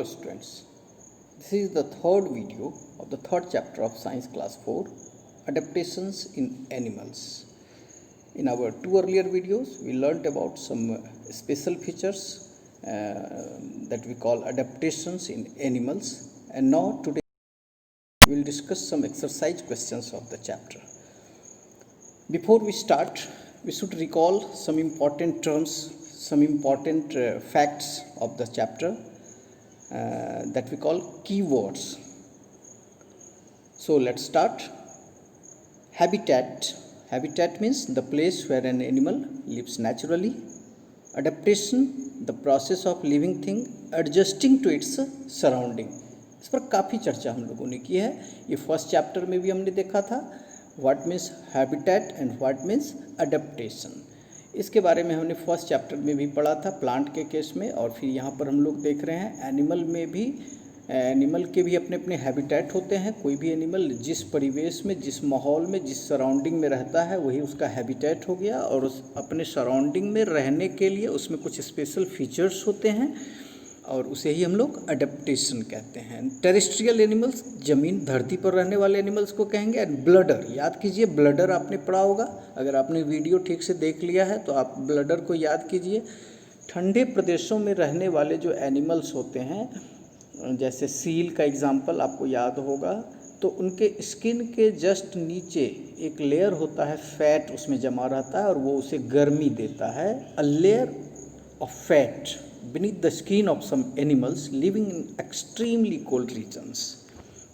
Hello students, this is the third video of the third chapter of Science Class 4, Adaptations in Animals. In our two earlier videos, we learnt about some special features that we call adaptations in animals, and now today we will discuss some exercise questions of the chapter. Before we start, we should recall some important terms, some important facts of the chapter that we call keywords. So let's start. Habitat. Habitat means the place where an animal lives naturally. Adaptation, the process of living thing adjusting to its surrounding. इस पर काफ़ी चर्चा हम लोगों ने की है. ये फर्स्ट चैप्टर में भी हमने देखा था. What means habitat and what means adaptation. इसके बारे में हमने फर्स्ट चैप्टर में भी पढ़ा था प्लांट के केस में, और फिर यहाँ पर हम लोग देख रहे हैं एनिमल में भी. एनिमल के भी अपने अपने हैबिटेट होते हैं. कोई भी एनिमल जिस परिवेश में, जिस माहौल में, जिस सराउंडिंग में रहता है वही उसका हैबिटेट हो गया, और उस अपने सराउंडिंग में रहने के लिए उसमें कुछ स्पेशल फीचर्स होते हैं और उसे ही हम लोग अडेप्टेशन कहते हैं. टेरेस्ट्रियल एनिमल्स, ज़मीन धरती पर रहने वाले एनिमल्स को कहेंगे. एंड ब्लडर, याद कीजिए ब्लडर आपने पढ़ा होगा. अगर आपने वीडियो ठीक से देख लिया है तो आप ब्लडर को याद कीजिए. ठंडे प्रदेशों में रहने वाले जो एनिमल्स होते हैं, जैसे सील का एग्जाम्पल आपको याद होगा, तो उनके स्किन के जस्ट नीचे एक लेयर होता है, फैट उसमें जमा रहता है और वो उसे गर्मी देता है. A layer of fat beneath the skin of some animals living in extremely cold regions.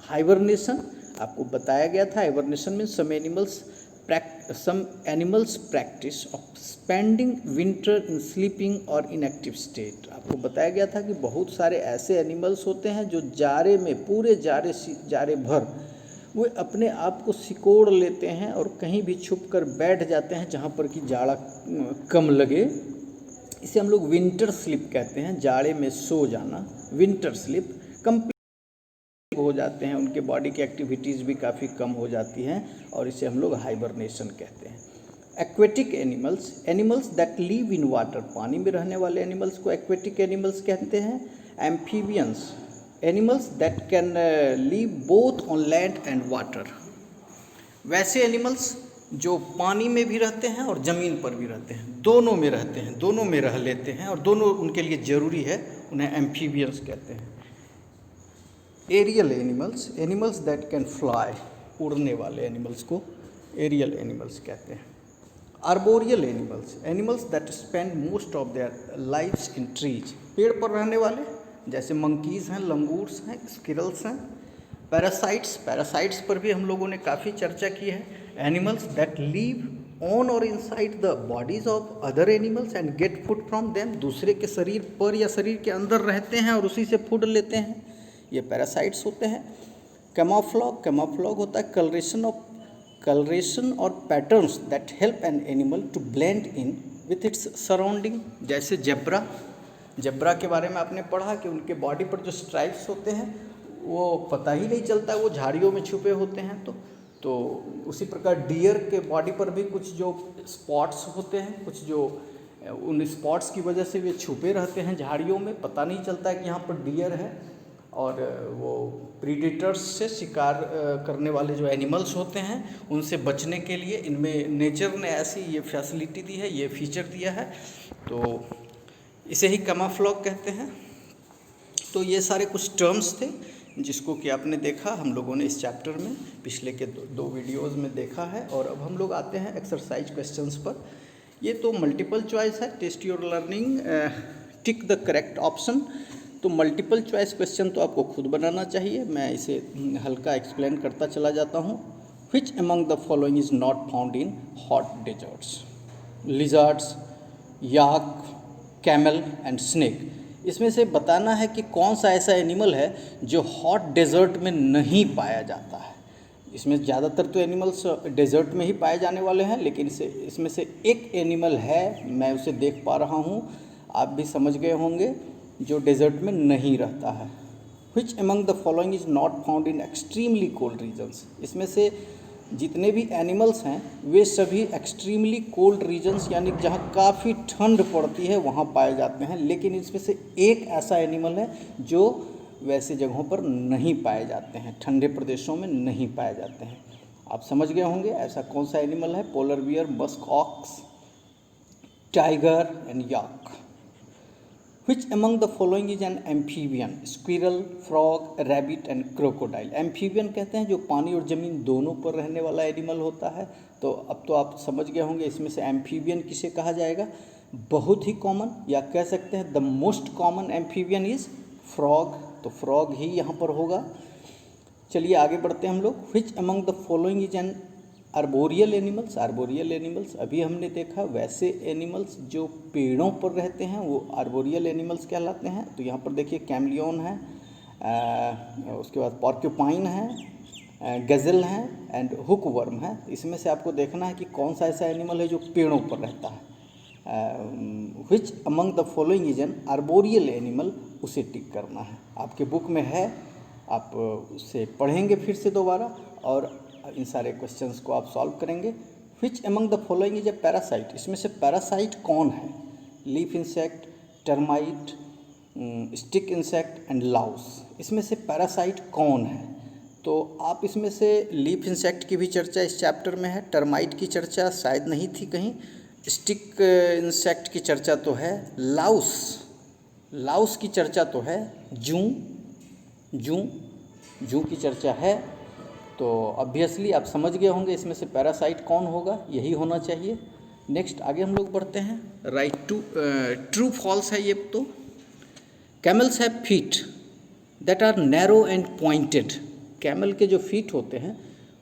Hibernation आपको बताया गया था. Hibernation means some animals practice of spending winter in sleeping or inactive state. आपको बताया गया था कि बहुत सारे ऐसे एनिमल्स होते हैं जो जाड़े में, पूरे जाड़े भर वो अपने आप को सिकोड़ लेते हैं और कहीं भी छुप कर बैठ जाते हैं जहाँ पर कि जाड़ा कम लगे. इसे हम लोग विंटर स्लीप कहते हैं. जाड़े में सो जाना, विंटर स्लीप. कंप्लीट हो जाते हैं, उनके बॉडी की एक्टिविटीज़ भी काफ़ी कम हो जाती हैं और इसे हम लोग हाइबरनेशन कहते हैं. Aquatic animals, animals that live in water, पानी में रहने वाले एनिमल्स को एक्वेटिक एनिमल्स कहते हैं. Amphibians, animals that can live both on land and water. वैसे एनिमल्स जो पानी में भी रहते हैं और ज़मीन पर भी रहते हैं, दोनों में रहते हैं, दोनों में रह लेते हैं और दोनों उनके लिए ज़रूरी है, उन्हें एम्फीबियंस कहते हैं. Aerial animals, animals that can fly, उड़ने वाले एनिमल्स को एरियल एनिमल्स कहते हैं. Arboreal animals, animals that spend most of their lifes in trees, पेड़ पर रहने वाले, जैसे मंकीज़ हैं, लंगूर्स हैं, स्किरल्स हैं. पैरासाइट्स, पैरासाइट्स पर भी हम लोगों ने काफ़ी चर्चा की है. एनिमल्स दैट लिव ऑन और inside the bodies of other animals and get food from them, दूसरे के शरीर पर या शरीर के अंदर रहते हैं और उसी से फूड लेते हैं, ये पैरासाइट्स होते हैं. कैमोफ्लॉग, कैमोफ्लॉग होता है कलरेशन और patterns that help an animal to blend in with its surrounding. जैसे जेब्रा, जेब्रा के बारे में आपने पढ़ा कि उनके बॉडी पर जो स्ट्राइप्स होते हैं वो पता ही नहीं चलता, वो झाड़ियों में छुपे होते हैं. तो उसी प्रकार डियर के बॉडी पर भी कुछ जो स्पॉट्स होते हैं, कुछ जो उन स्पॉट्स की वजह से वे छुपे रहते हैं झाड़ियों में, पता नहीं चलता है कि यहाँ पर डियर है. और वो प्रीडेटर्स से शिकार करने वाले जो एनिमल्स होते हैं उनसे बचने के लिए इनमें नेचर ने ऐसी ये फैसिलिटी दी है, ये फीचर दिया है, तो इसे ही कैमोफ्लॉग कहते हैं. तो ये सारे कुछ टर्म्स थे जिसको कि आपने देखा, हम लोगों ने इस चैप्टर में पिछले के दो वीडियोस में देखा है. और अब हम लोग आते हैं एक्सरसाइज क्वेश्चंस पर. ये तो मल्टीपल चॉइस है, test your learning, tick the correct option. तो मल्टीपल चॉइस क्वेश्चन तो आपको खुद बनाना चाहिए, मैं इसे हल्का एक्सप्लेन करता चला जाता हूँ. Which among the following is not found in hot deserts? Lizards, yak, camel and snake. इसमें से बताना है कि कौन सा ऐसा एनिमल है जो हॉट डेजर्ट में नहीं पाया जाता है. इसमें ज़्यादातर तो एनिमल्स डेजर्ट में ही पाए जाने वाले हैं, लेकिन इसमें से एक एनिमल है, मैं उसे देख पा रहा हूँ, आप भी समझ गए होंगे, जो डेजर्ट में नहीं रहता है. Which among the following is not found in extremely cold regions? इसमें से जितने भी एनिमल्स हैं वे सभी एक्सट्रीमली कोल्ड रीजन्स यानी जहाँ काफ़ी ठंड पड़ती है वहाँ पाए जाते हैं, लेकिन इसमें से एक ऐसा एनिमल है जो वैसे जगहों पर नहीं पाए जाते हैं, ठंडे प्रदेशों में नहीं पाए जाते हैं। आप समझ गए होंगे ऐसा कौन सा एनिमल है, polar bear, musk ox, tiger and yak. Which among the following is an amphibian? Squirrel, frog, rabbit and crocodile. Amphibian कहते हैं जो पानी और ज़मीन दोनों पर रहने वाला एनिमल होता है। तो अब तो आप समझ गए होंगे इसमें से एम्फीबियन किसे कहा जाएगा। बहुत ही कॉमन या कह सकते हैं the most common amphibian is frog, तो फ्रॉग ही यहाँ पर होगा। चलिए आगे बढ़ते हैं हम लोग। Which among the following is an arboreal animals. Arboreal animals अभी हमने देखा वैसे एनिमल्स जो पेड़ों पर रहते हैं वो आर्बोरियल एनिमल्स कहलाते हैं। तो यहाँ पर देखिए कैमलियन है, उसके बाद पॉर्क्यूपाइन है, गज़ल है एंड हुकवर्म है। इसमें से आपको देखना है कि कौन सा ऐसा एनिमल है जो पेड़ों पर रहता है। Which among the following is an arboreal animal, उसे टिक करना है। आपके बुक में है, आप उसे पढ़ेंगे फिर से दोबारा और इन सारे क्वेश्चंस को आप सॉल्व करेंगे। विच among the following is a parasite, इसमें से पैरासाइट कौन है। Leaf insect, termite, stick insect and Laue's, इसमें से पैरासाइट कौन है। तो आप इसमें से लीफ इंसेक्ट की भी चर्चा इस चैप्टर में है, टर्माइट की चर्चा शायद नहीं थी कहीं, स्टिक इंसेक्ट की चर्चा तो है, लाउस की चर्चा तो है, जू की चर्चा है। तो ऑब्वियसली आप समझ गए होंगे इसमें से पैरासाइट कौन होगा, यही होना चाहिए। नेक्स्ट आगे हम लोग बढ़ते हैं। राइट टू ट्रू फॉल्स है ये तो। Camels have feet that are narrow and pointed. Camel के जो फीट होते हैं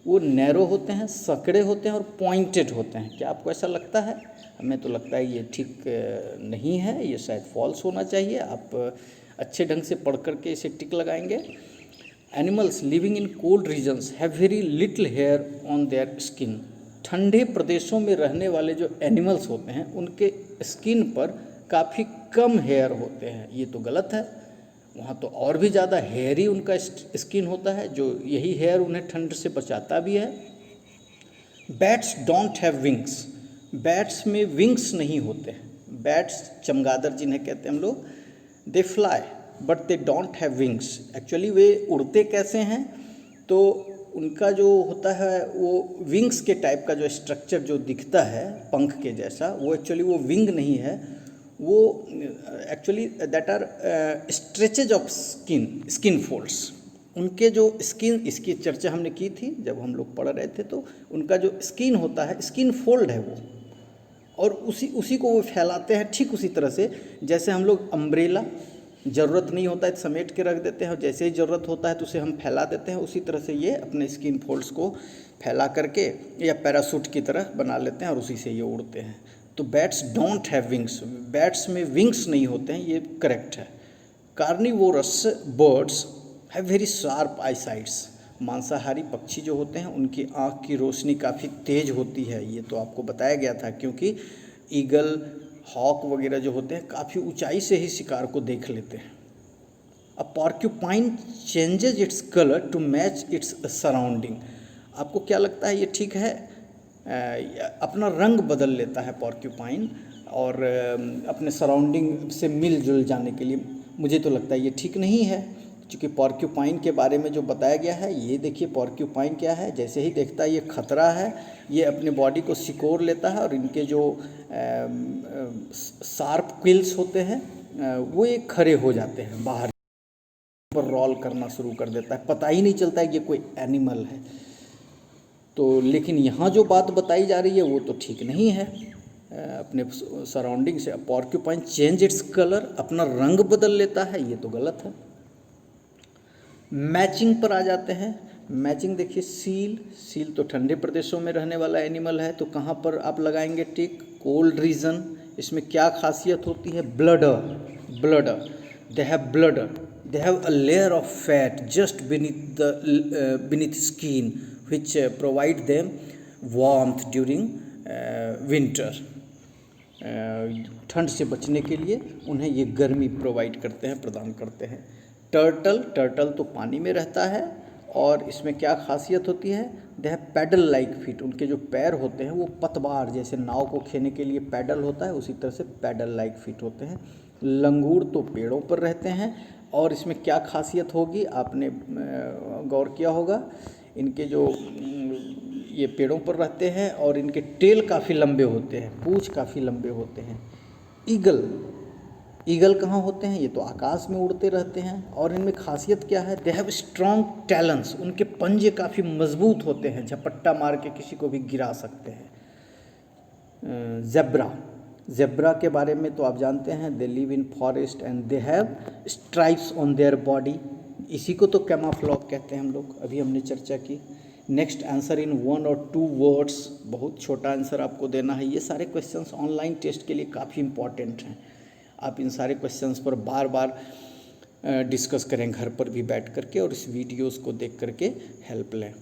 वो नैरो होते हैं, सकड़े होते हैं और पॉइंटेड होते हैं। क्या आपको ऐसा लगता है? हमें तो लगता है ये ठीक नहीं है, ये शायद फॉल्स होना चाहिए। आप अच्छे ढंग से पढ़ करके इसे टिक लगाएंगे। Animals living in cold regions have very little hair on their skin. ठंडे प्रदेशों में रहने वाले जो एनिमल्स होते हैं उनके स्किन पर काफ़ी कम हेयर होते हैं। ये तो गलत है, वहाँ तो और भी ज़्यादा हेयरी उनका स्किन होता है, जो यही हेयर उन्हें ठंड से बचाता भी है। Bats don't have wings. Bats में विंग्स नहीं होते हैं। बैट्स चमगादड़ जिन्हें कहते हैं हम लोग, they fly but they don't have wings. Actually वे उड़ते कैसे हैं, तो उनका जो होता है वो विंग्स के टाइप का जो स्ट्रक्चर जो दिखता है पंख के जैसा, वो एक्चुअली वो विंग नहीं है, वो actually that are stretches of skin folds. उनके जो स्किन, इसकी चर्चा हमने की थी जब हम लोग पढ़ रहे थे, तो उनका जो स्किन होता है स्किन फोल्ड है वो, और उसी को वो फैलाते हैं ठीक उसी तरह से जैसे हम लोग अम्ब्रेला ज़रूरत नहीं होता है समेट के रख देते हैं और जैसे ही ज़रूरत होता है तो उसे हम फैला देते हैं। उसी तरह से ये अपने स्किन फोल्ड्स को फैला करके या पैरासूट की तरह बना लेते हैं और उसी से ये उड़ते हैं। तो bats don't have wings, bats में विंग्स नहीं होते हैं, ये करेक्ट है। Carnivorous birds have very sharp I sites. मांसाहारी पक्षी जो होते हैं उनकी आँख की रोशनी काफ़ी तेज होती है, ये तो आपको बताया गया था, क्योंकि ईगल, हॉक वगैरह जो होते हैं काफ़ी ऊंचाई से ही शिकार को देख लेते हैं। A porcupine changes its colour to match its surrounding. आपको क्या लगता है ये ठीक है? अपना रंग बदल लेता है पॉर्क्यूपाइन और अपने सराउंडिंग से मिलजुल जाने के लिए। मुझे तो लगता है ये ठीक नहीं है, क्योंकि पॉर्क्यूपाइन के बारे में जो बताया गया है, ये देखिए पॉर्क्यूपाइन क्या है, जैसे ही देखता है ये खतरा है, ये अपने बॉडी को सिकोड़ लेता है और इनके जो शार्प क्विल्स होते हैं वो ये खड़े हो जाते हैं, बाहर पर रोल करना शुरू कर देता है, पता ही नहीं चलता है कि ये कोई एनिमल है। तो लेकिन यहाँ जो बात बताई जा रही है वो तो ठीक नहीं है। अपने सराउंडिंग से पॉर्क्यूपाइन चेंज इट्स कलर, अपना रंग बदल लेता है, ये तो गलत है। मैचिंग पर आ जाते हैं। मैचिंग देखिए, सील तो ठंडे प्रदेशों में रहने वाला एनिमल है, तो कहाँ पर आप लगाएंगे टिक? Cold region. इसमें क्या खासियत होती है? Bladder, they have a layer of fat just beneath skin which provide them warmth during winter। ठंड से बचने के लिए उन्हें ये गर्मी प्रोवाइड करते हैं, प्रदान करते हैं। टर्टल तो पानी में रहता है और इसमें क्या खासियत होती है? They have paddle like feet. उनके जो पैर होते हैं वो पतवार, जैसे नाव को खेने के लिए पैडल होता है उसी तरह से पैडल लाइक फीट होते हैं। लंगूर तो पेड़ों पर रहते हैं, और इसमें क्या खासियत होगी आपने गौर किया होगा, इनके जो ये पेड़ों पर रहते हैं और इनके टेल काफ़ी लंबे होते हैं, पूंछ काफ़ी लंबे होते हैं। ईगल कहाँ होते हैं, ये तो आकाश में उड़ते रहते हैं। और इनमें खासियत क्या है, दे हैव स्ट्रॉन्ग टैलेंस, उनके पंजे काफ़ी मजबूत होते हैं, झपट्टा मार के किसी को भी गिरा सकते हैं। ज़ेब्रा के बारे में तो आप जानते हैं, they live in forest and they have stripes on their body, इसी को तो कैमोफ्लेज कहते हैं हम लोग, अभी हमने चर्चा की। नेक्स्ट आंसर इन 1 और 2 वर्ड्स, बहुत छोटा आंसर आपको देना है। ये सारे क्वेश्चंस ऑनलाइन टेस्ट के लिए काफ़ी इंपॉर्टेंट हैं, आप इन सारे क्वेश्चंस पर बार बार डिस्कस करें घर पर भी बैठ करके और इस वीडियोस को देख करके हेल्प लें।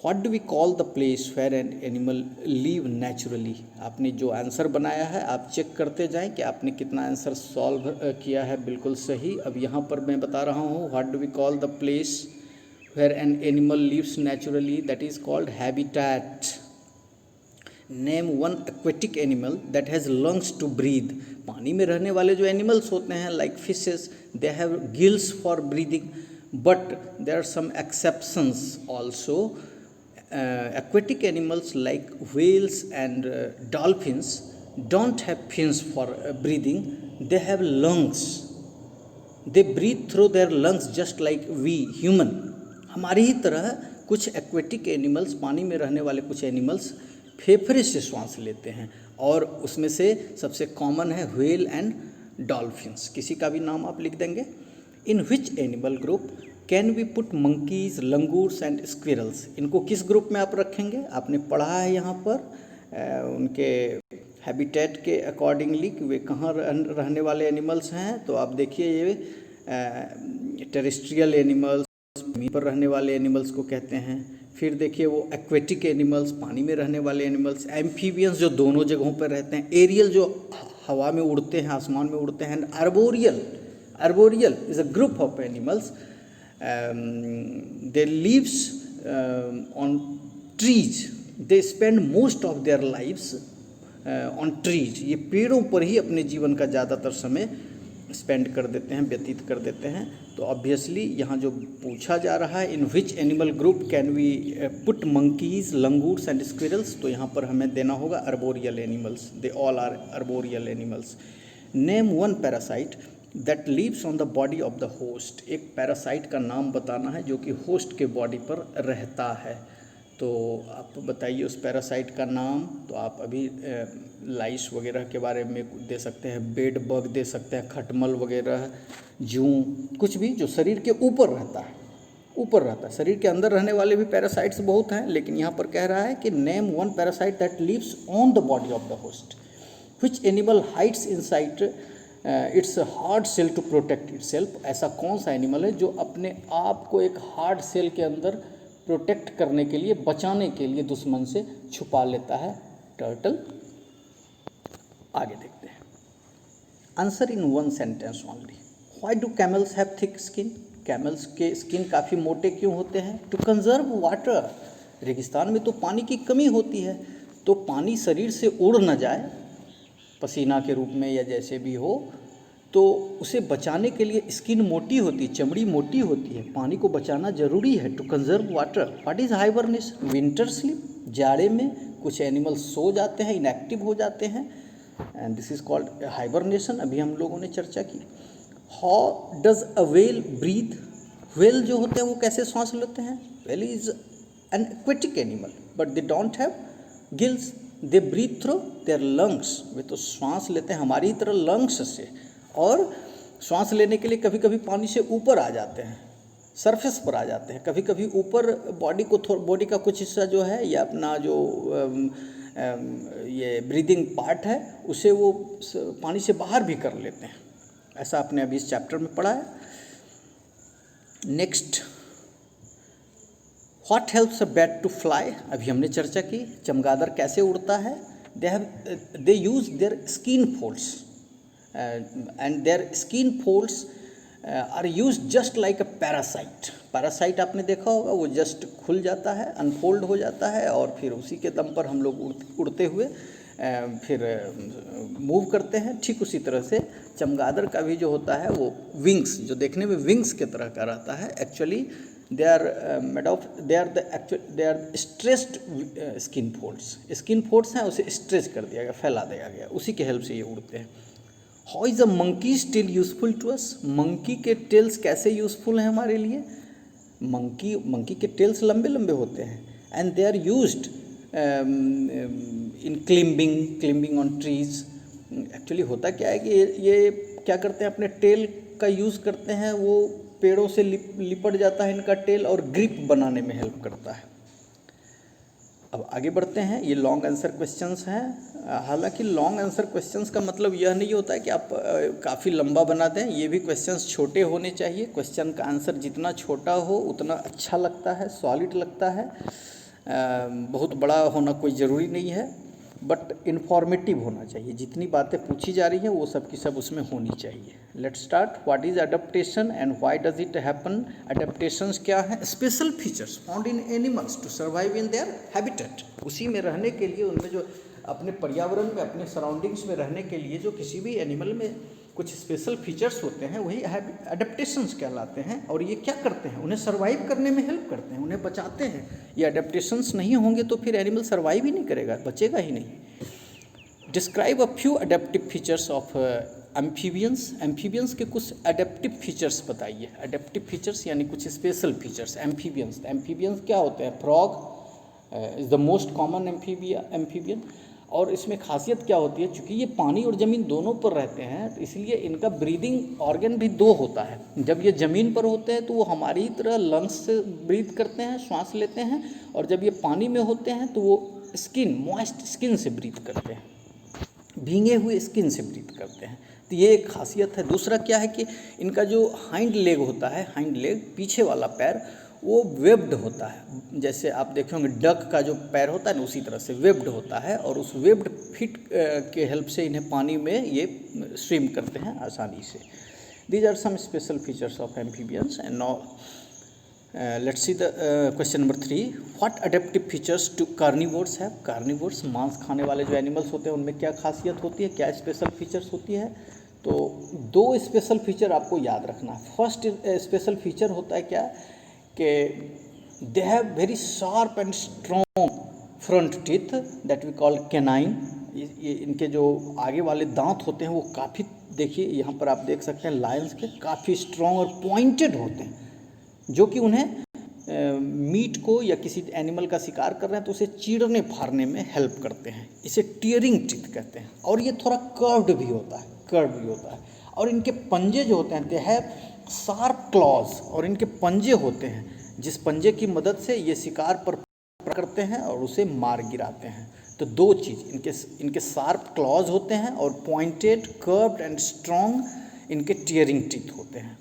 What do we call the place where an animal live naturally, आपने जो आंसर बनाया है आप चेक करते जाएं कि आपने कितना आंसर सॉल्व किया है, बिल्कुल सही। अब यहाँ पर मैं बता रहा हूँ, what do we call the place where an animal lives naturally, that is called habitat. Name one aquatic animal that has lungs to breathe, पानी में रहने वाले जो एनिमल्स होते हैं like fishes, they have gills for breathing, but there are some exceptions also. Aquatic animals like whales and dolphins don't have fins for breathing, they have lungs, they breathe through their lungs just like we human। हमारी ही तरह कुछ aquatic animals, पानी में रहने वाले कुछ animals फेफड़े से श्वास लेते हैं, और उसमें से सबसे कॉमन है व्हेल एंड डॉल्फिन्स। किसी का भी नाम आप लिख देंगे। In which animal group can we put monkeys, langurs and squirrels, इनको किस ग्रुप में आप रखेंगे, आपने पढ़ा है यहाँ पर उनके हैबिटेट के अकॉर्डिंगली कि वे कहाँ रहने वाले एनिमल्स हैं। तो आप देखिए, ये टेरेस्ट्रियल एनिमल्स, जमीन पर रहने वाले एनिमल्स को कहते हैं। फिर देखिए वो एक्वेटिक एनिमल्स, पानी में रहने वाले एनिमल्स, एम्फीबियंस जो दोनों जगहों पर रहते हैं, एरियल जो हवा में उड़ते हैं, आसमान में उड़ते हैं, arboreal is a group of animals, they lives on trees, they spend most of their lives on trees, ये पेड़ों पर ही अपने जीवन का ज़्यादातर समय स्पेंड कर देते हैं, व्यतीत कर देते हैं। तो ऑब्वियसली यहाँ जो पूछा जा रहा है, in which animal group can we put monkeys, langurs and squirrels, तो यहाँ पर हमें देना होगा arboreal animals, they all are arboreal animals. Name one parasite that lives on the body of the host, एक पैरासाइट का नाम बताना है जो कि होस्ट के बॉडी पर रहता है। तो आप बताइए उस पैरासाइट का नाम। तो आप अभी लाइस वगैरह के बारे में दे सकते हैं, बेड बग दे सकते हैं, खटमल वगैरह, जूं, कुछ भी जो शरीर के ऊपर रहता है, शरीर के अंदर रहने वाले भी पैरासाइट्स बहुत हैं, लेकिन यहाँ पर कह रहा है कि name one parasite that lives on the body of the host. Which animal hides inside its hard shell to protect itself, ऐसा कौन सा एनिमल है जो अपने आप को एक हार्ड सेल के अंदर प्रोटेक्ट करने के लिए, बचाने के लिए दुश्मन से छुपा लेता है? टर्टल। आगे देखते हैं। Answer in one sentence only. Why do camels have thick skin, camels के स्किन काफ़ी मोटे क्यों होते हैं? टू कंजर्व वाटर, रेगिस्तान में तो पानी की कमी होती है, तो पानी शरीर से उड़ न जाए पसीना के रूप में या जैसे भी हो, तो उसे बचाने के लिए स्किन मोटी होती है, चमड़ी मोटी होती है, पानी को बचाना जरूरी है। To conserve water. What is hibernation? Winter sleep, जाड़े में कुछ एनिमल्स सो जाते हैं, इनएक्टिव हो जाते हैं, and this is called hibernation, अभी हम लोगों ने चर्चा की। How does a whale breathe, whale जो होते हैं वो कैसे सांस लेते हैं? Whale is an aquatic animal but they don't have gills, they breathe through their lungs, वे तो श्वास लेते हैं हमारी ही तरह लंग्स से, और श्वास लेने के लिए कभी कभी पानी से ऊपर आ जाते हैं, सरफेस पर आ जाते हैं, कभी कभी ऊपर बॉडी को बॉडी का कुछ हिस्सा जो है या अपना जो ये ब्रीदिंग पार्ट है उसे वो पानी से बाहर भी कर लेते हैं, ऐसा आपने अभी इस चैप्टर में पढ़ा है। Next, what helps a bat to fly, अभी हमने चर्चा की, चमगादड़ कैसे उड़ता है? They use their skin folds and their skin folds are used just like a parasite। Parasite आपने देखा होगा, वो जस्ट खुल जाता है, अनफोल्ड हो जाता है, और फिर उसी के दम पर हम लोग उड़ते हुए फिर मूव करते हैं। ठीक उसी तरह से चमगादड़ का भी जो होता है वो विंग्स, जो देखने में विंग्स के तरह का रहता है, actually they are made of they are stretched skin folds हैं, उसे स्ट्रेच कर दिया गया, फैला दिया गया, उसी के हेल्प से ये उड़ते हैं। How is a monkey's tail useful to us? Monkey के टेल्स कैसे यूजफुल हैं हमारे लिए? मंकी के टेल्स लंबे लंबे होते हैं and they are used in climbing on trees. Actually होता क्या है कि ये क्या करते हैं, अपने टेल का यूज़ करते हैं, वो पेड़ों से लिपट जाता है इनका टेल और ग्रिप बनाने में हेल्प करता है। अब आगे बढ़ते हैं, ये लॉन्ग आंसर क्वेश्चंस हैं। हालांकि लॉन्ग आंसर क्वेश्चंस का मतलब यह नहीं होता है कि आप काफ़ी लंबा बना दें, ये भी क्वेश्चंस छोटे होने चाहिए। क्वेश्चन का आंसर जितना छोटा हो उतना अच्छा लगता है, सॉलिड लगता है। बहुत बड़ा होना कोई ज़रूरी नहीं है, बट इन्फॉर्मेटिव होना चाहिए। जितनी बातें पूछी जा रही हैं वो सब की सब उसमें होनी चाहिए। Let's start. What is adaptation and why does it happen? Adaptations क्या है? Special features found in animals to survive in their habitat. उसी में रहने के लिए, उनमें जो अपने पर्यावरण में, अपने सराउंडिंग्स में रहने के लिए जो किसी भी एनिमल में कुछ स्पेशल फीचर्स होते हैं, वही अडेप्टेशंस कहलाते हैं। और ये क्या करते हैं? उन्हें सर्वाइव करने में हेल्प करते हैं, उन्हें बचाते हैं। ये अडेप्टेशंस नहीं होंगे तो फिर एनिमल सर्वाइव ही नहीं करेगा, बचेगा ही नहीं। Describe a few adaptive features of amphibians. Amphibians के कुछ अडेप्टिव फीचर्स बताइए। अडेप्टिव फीचर्स यानी कुछ स्पेशल फीचर्स। एम्फीबियंस क्या होते हैं? Frog is the most common amphibian. और इसमें खासियत क्या होती है? चूँकि ये पानी और ज़मीन दोनों पर रहते हैं, तो इसलिए इनका ब्रीदिंग ऑर्गन भी दो होता है। जब ये ज़मीन पर होते हैं तो वो हमारी तरह लंग्स से ब्रीथ करते हैं, श्वास लेते हैं, और जब ये पानी में होते हैं तो वो मॉइस्ट स्किन से ब्रीथ करते हैं, भींगे हुए स्किन से ब्रीथ करते हैं। तो ये एक खासियत है। दूसरा क्या है कि इनका जो हाइंड लेग होता है, हाइंड लेग पीछे वाला पैर, वो वेब्ड होता है। जैसे आप देखे होंगे डक का जो पैर होता है ना, उसी तरह से वेब्ड होता है, और उस वेब्ड फिट के हेल्प से इन्हें पानी में ये स्विम करते हैं आसानी से। These are some special features of amphibians. And now let's see the question number 3। What adaptive features to carnivores है? कार्निवोर्स, मांस खाने वाले जो एनिमल्स होते हैं, उनमें क्या खासियत होती है, क्या स्पेशल फीचर्स होती है? तो दो स्पेशल फीचर आपको याद रखना है। फर्स्ट स्पेशल फीचर होता है क्या कि they have very sharp and strong front teeth that we call canine. ये इनके जो आगे वाले दांत होते हैं वो काफ़ी, देखिए यहाँ पर आप देख सकते हैं लायंस के, काफ़ी स्ट्रॉन्ग और पॉइंटेड होते हैं, जो कि उन्हें मीट को या किसी एनिमल का शिकार कर रहे हैं तो उसे चीरने फाड़ने में हेल्प करते हैं। इसे टीयरिंग टीथ कहते हैं। और ये थोड़ा कर्व्ड भी होता है। और इनके पंजे जो होते हैं, दे हैव शार्प क्लॉज, और इनके पंजे होते हैं जिस पंजे की मदद से ये शिकार पर करते हैं और उसे मार गिराते हैं। तो दो चीज़, इनके शार्प क्लॉज होते हैं, और पॉइंटेड, कर्व्ड एंड स्ट्रॉन्ग इनके टीयरिंग टीथ होते हैं।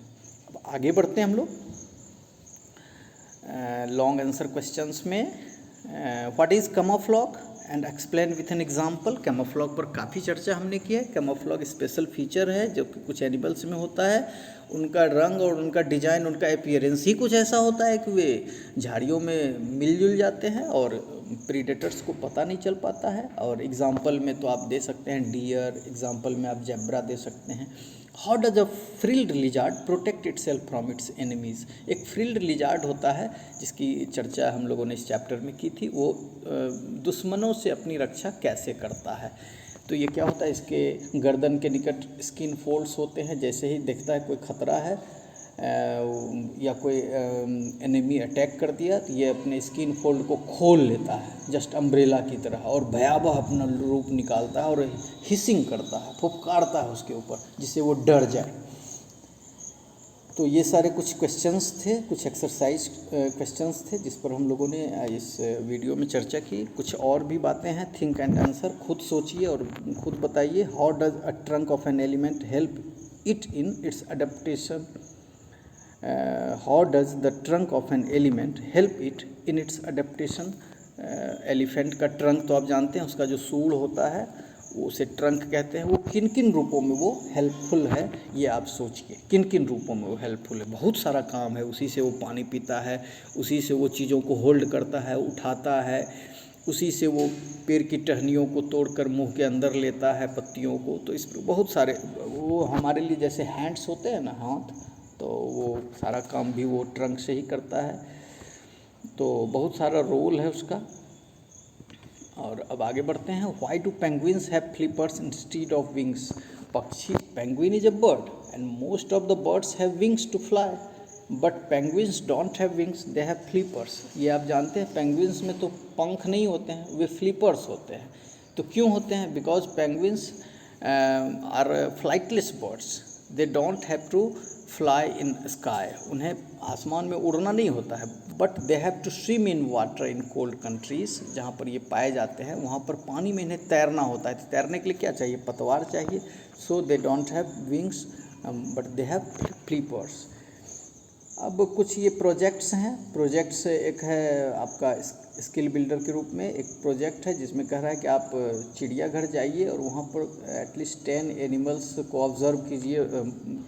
अब आगे बढ़ते हैं हम लोग लॉन्ग आंसर क्वेश्चंस में। What is camouflage and explain with an example. Camouflage पर काफ़ी चर्चा हमने की है। कैमोफ्लेज स्पेशल फीचर है जो कि कुछ एनिमल्स में होता है। उनका रंग और उनका डिजाइन, उनका अपीयरेंस ही कुछ ऐसा होता है कि वे झाड़ियों में मिलजुल जाते हैं और प्रीडेटर्स को पता नहीं चल पाता है। और एग्जांपल में तो आप दे सकते हैं डियर, एग्जांपल में आप जेब्रा दे सकते हैं। How does a frilled lizard protect itself from its enemies. एक फ्रिल्ड लिजार्ड होता है जिसकी चर्चा हम लोगों ने इस चैप्टर में की थी। वो दुश्मनों से अपनी रक्षा कैसे करता है। तो ये क्या होता है, इसके गर्दन के निकट स्किन फोल्ड्स होते हैं। जैसे ही देखता है कोई ख़तरा है या कोई एनिमी अटैक कर दिया, तो ये अपने स्किन फोल्ड को खोल लेता है जस्ट अम्ब्रेला की तरह, और भयावह अपना रूप निकालता है और हिसिंग करता है, फुफकारता है उसके ऊपर, जिससे वो डर जाए। तो ये सारे कुछ क्वेश्चंस थे, कुछ एक्सरसाइज क्वेश्चंस थे जिस पर हम लोगों ने इस वीडियो में चर्चा की। कुछ और भी बातें हैं, थिंक एंड आंसर, खुद सोचिए और खुद बताइए। How does a trunk of an element help it in its adaptation. How does the trunk of an element help it in its adaptation. Elephant का ट्रंक तो आप जानते हैं, उसका जो सूंड होता है वो उसे ट्रंक कहते हैं। वो किन किन रूपों में वो हेल्पफुल है, ये आप सोचिए। किन किन रूपों में वो हेल्पफुल है? बहुत सारा काम है। उसी से वो पानी पीता है, उसी से वो चीज़ों को होल्ड करता है, उठाता है, उसी से वो पेड़ की टहनियों को तोड़कर मुंह के अंदर लेता है, पत्तियों को। तो इस बहुत सारे वो हमारे लिए जैसे हैंड्स होते हैं ना, हाथ, तो वो सारा काम भी वो ट्रंक से ही करता है। तो बहुत सारा रोल है उसका। और अब आगे बढ़ते हैं। Why do penguins have flippers instead of wings? पक्षी, penguin is a bird and most of the birds have wings to fly, but penguins don't have wings, they have flippers. ये आप जानते हैं, पेंगुइन्स में तो पंख नहीं होते हैं, वे फ्लिपर्स होते हैं। तो क्यों होते हैं? Because penguins are flightless birds, they don't have to fly in sky. उन्हें आसमान में उड़ना नहीं होता है, but they have to swim in water in cold countries. जहाँ पर ये पाए जाते हैं वहाँ पर पानी में इन्हें तैरना होता है। तो तैरने के लिए क्या चाहिए? पतवार चाहिए। So they don't have wings but they have flippers. अब कुछ ये प्रोजेक्ट्स हैं। प्रोजेक्ट्स एक है आपका स्किल बिल्डर के रूप में एक प्रोजेक्ट है जिसमें कह रहा है कि आप चिड़ियाघर जाइए और वहाँ पर एटलीस्ट 10 एनिमल्स को ऑब्ज़र्व कीजिए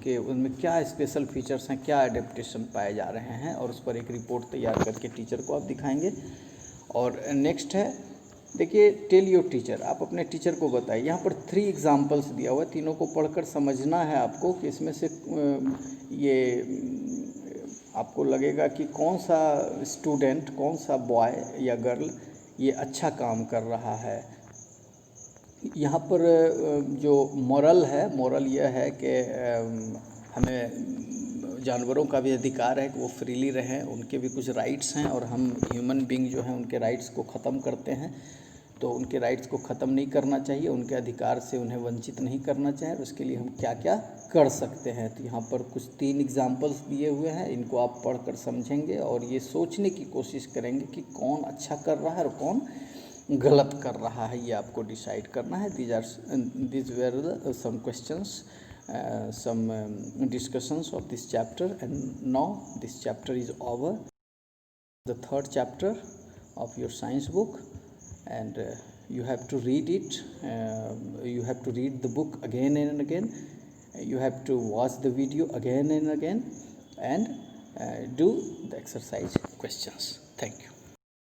कि उनमें क्या स्पेशल फीचर्स हैं, क्या एडेप्टेशन पाए जा रहे हैं, और उस पर एक रिपोर्ट तैयार करके टीचर को आप दिखाएंगे। और नेक्स्ट है, देखिए, टेल योर टीचर, आप अपने टीचर को बताइए। यहाँ पर 3 एग्जाम्पल्स दिया हुआ है, तीनों को पढ़कर समझना है आपको कि इसमें से ये आपको लगेगा कि कौन सा स्टूडेंट, कौन सा बॉय या गर्ल ये अच्छा काम कर रहा है। यहाँ पर जो मोरल है, मोरल यह है कि हमें जानवरों का भी अधिकार है कि वो फ्रीली रहें, उनके भी कुछ राइट्स हैं, और हम ह्यूमन बीइंग जो हैं उनके राइट्स को ख़त्म करते हैं। तो उनके राइट्स को ख़त्म नहीं करना चाहिए, उनके अधिकार से उन्हें वंचित नहीं करना चाहिए। उसके लिए हम क्या क्या कर सकते हैं। तो यहाँ पर कुछ 3 एग्जाम्पल्स दिए हुए हैं, इनको आप पढ़कर समझेंगे और ये सोचने की कोशिश करेंगे कि कौन अच्छा कर रहा है और कौन गलत कर रहा है, ये आपको डिसाइड करना है। these were some questions, some discussions of this chapter, and now this chapter is over, the 3rd chapter of your science book, and you have to read it. You have to read the book again and again. You have to watch the video again and again, and do the exercise questions. Thank you.